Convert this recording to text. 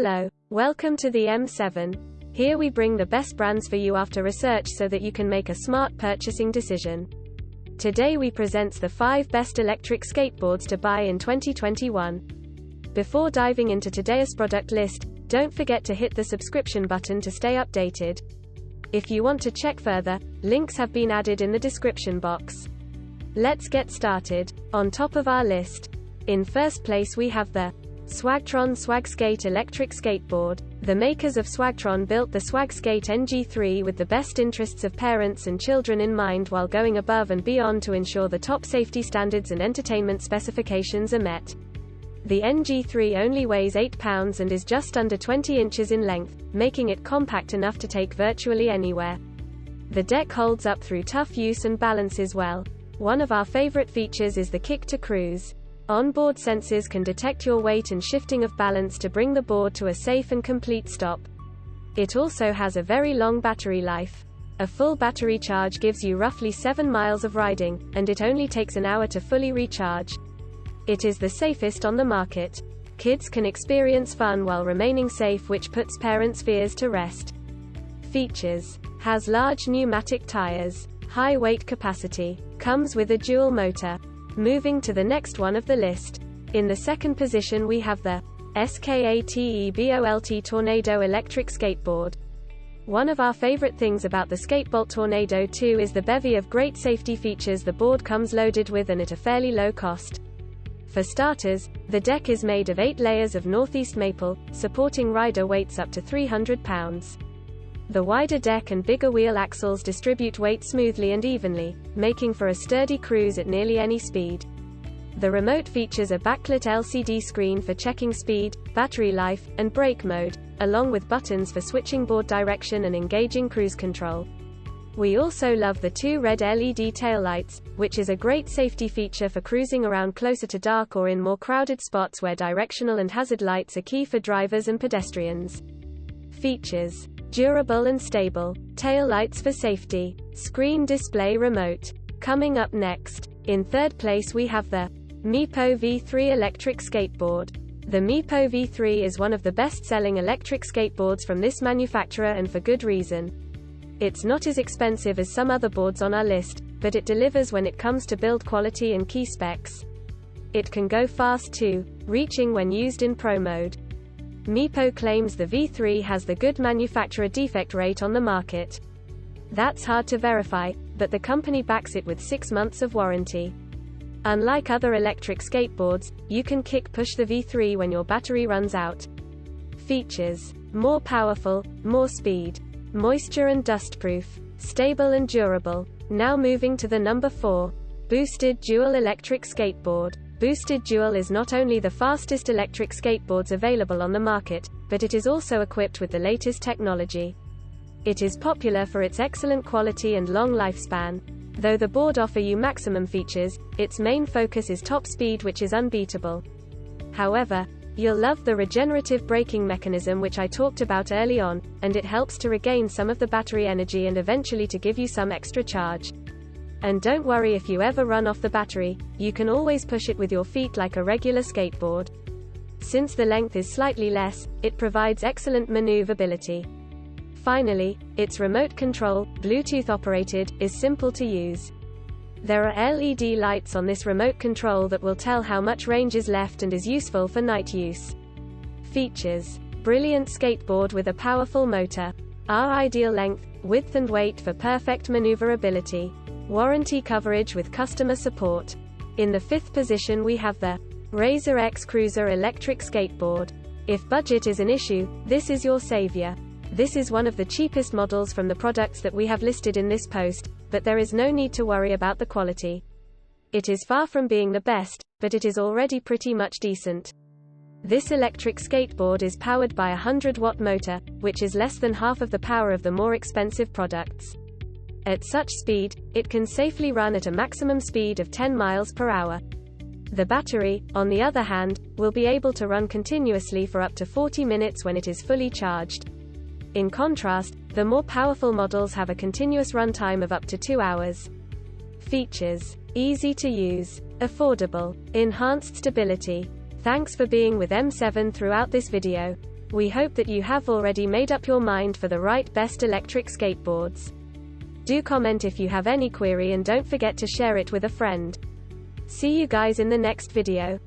Hello, welcome to the M7. Here we bring the best brands for you after research so that you can make a smart purchasing decision. Today we presents the 5 best electric skateboards to buy in 2021. Before diving into today's product list, don't forget to hit the subscription button to stay updated. If you want to check further, links have been added in the description box. Let's get started. On top of our list, in first place we have the Swagtron SwagSkate electric skateboard. The makers of Swagtron built the SwagSkate NG3 with the best interests of parents and children in mind while going above and beyond to ensure the top safety standards and entertainment specifications are met. The NG3 only weighs 8 pounds and is just under 20 inches in length, making it compact enough to take virtually anywhere. The deck holds up through tough use and balances well. One of our favorite features is the kick to cruise. Onboard sensors can detect your weight and shifting of balance to bring the board to a safe and complete stop. It also has a very long battery life. A full battery charge gives you roughly 7 miles of riding, and it only takes an hour to fully recharge. It is the safest on the market. Kids can experience fun while remaining safe, which puts parents' fears to rest. Features: has large pneumatic tires, high weight capacity, comes with a dual motor. Moving to the next one of the list. In the second position we have the SKATEBOLT Tornado electric skateboard. One of our favorite things about the Skatebolt Tornado 2 is the bevy of great safety features the board comes loaded with, and at a fairly low cost. For starters, the deck is made of 8 layers of northeast maple, supporting rider weights up to 300 pounds. The wider deck and bigger wheel axles distribute weight smoothly and evenly, making for a sturdy cruise at nearly any speed. The remote features a backlit LCD screen for checking speed, battery life, and brake mode, along with buttons for switching board direction and engaging cruise control. We also love the 2 red LED taillights, which is a great safety feature for cruising around closer to dark or in more crowded spots where directional and hazard lights are key for drivers and pedestrians. Features: durable and stable, tail lights for safety, screen display remote. Coming up next, in third place we have the Meepo V3 electric skateboard. The Meepo V3 is one of the best-selling electric skateboards from this manufacturer, and for good reason. It's not as expensive as some other boards on our list, but it delivers when it comes to build quality and key specs. It can go fast too, reaching when used in pro mode. Meepo claims the V3 has the good manufacturer defect rate on the market. That's hard to verify, but the company backs it with 6 months of warranty. Unlike other electric skateboards, you can push the V3 when your battery runs out. Features: more powerful, more speed, moisture and dustproof, stable and durable. Now moving to the number 4, Boosted Dual electric skateboard. Boosted Dual is not only the fastest electric skateboards available on the market, but it is also equipped with the latest technology. It is popular for its excellent quality and long lifespan. Though the board offers you maximum features, its main focus is top speed, which is unbeatable. However, you'll love the regenerative braking mechanism which I talked about early on, and it helps to regain some of the battery energy and eventually to give you some extra charge. And don't worry if you ever run off the battery, you can always push it with your feet like a regular skateboard. Since the length is slightly less, it provides excellent maneuverability. Finally, its remote control, Bluetooth operated, is simple to use. There are LED lights on this remote control that will tell how much range is left and is useful for night use. Features: brilliant skateboard with a powerful motor. Our ideal length, width and weight for perfect maneuverability. Warranty coverage with customer support. In the 5th position we have the Razor X Cruiser electric skateboard. If budget is an issue, this is your savior. This is one of the cheapest models from the products that we have listed in this post, but there is no need to worry about the quality. It is far from being the best, but it is already pretty much decent. This electric skateboard is powered by a 100-watt motor, which is less than half of the power of the more expensive products. At such speed, it can safely run at a maximum speed of 10 miles per hour. The battery, on the other hand, will be able to run continuously for up to 40 minutes when it is fully charged. In contrast, the more powerful models have a continuous runtime of up to 2 hours. Features: easy to use, affordable, enhanced stability. Thanks for being with M7 throughout this video. We hope that you have already made up your mind for the right best electric skateboards. Do comment if you have any query and don't forget to share it with a friend. See you guys in the next video.